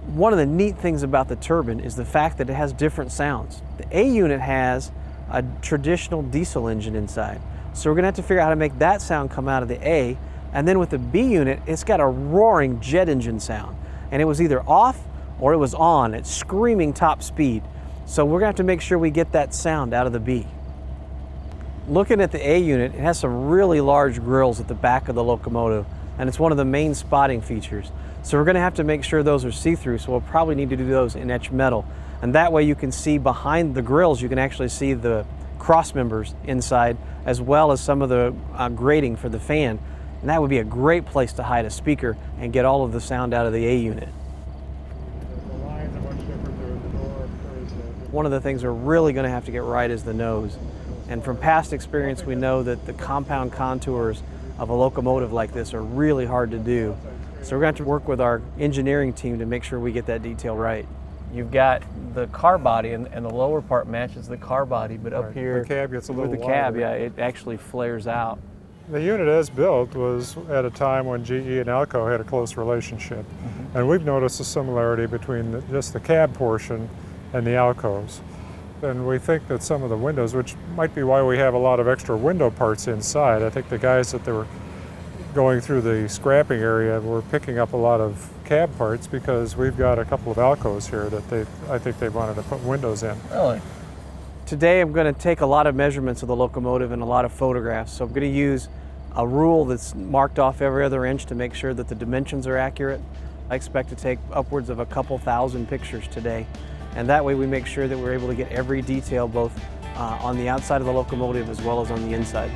One of the neat things about the turbine is the fact that it has different sounds. The A unit has a traditional diesel engine inside, so we're going to have to figure out how to make that sound come out of the A. And then with the B unit, it's got a roaring jet engine sound, and it was either off or it was on. It's screaming top speed. So we're going to have to make sure we get that sound out of the B. Looking at the A unit, it has some really large grills at the back of the locomotive, and it's one of the main spotting features. So we're going to have to make sure those are see-through, so we'll probably need to do those in etched metal. And that way you can see behind the grills, you can actually see the cross members inside, as well as some of the grating for the fan. And that would be a great place to hide a speaker and get all of the sound out of the A unit. The lines are much different there. The door. One of the things we're really going to have to get right is the nose. And from past experience, we know that the compound contours of a locomotive like this are really hard to do. So we're going to have to work with our engineering team to make sure we get that detail right. You've got the car body, and the lower part matches the car body, but up here the cab gets a little with the cab, wider. yeah, it actually flares out. The unit as built was at a time when GE and Alco had a close relationship. And we've noticed a similarity between just the cab portion and the Alcos. And we think that some of the windows, which might be why we have a lot of extra window parts inside, I think the guys that they were going through the scrapping area were picking up a lot of cab parts because we've got a couple of Alcos here that I think they wanted to put windows in. Really? Today I'm going to take a lot of measurements of the locomotive and a lot of photographs. So I'm going to use a rule that's marked off every other inch to make sure that the dimensions are accurate. I expect to take upwards of a couple thousand pictures today. And that way we make sure that we're able to get every detail both on the outside of the locomotive as well as on the inside.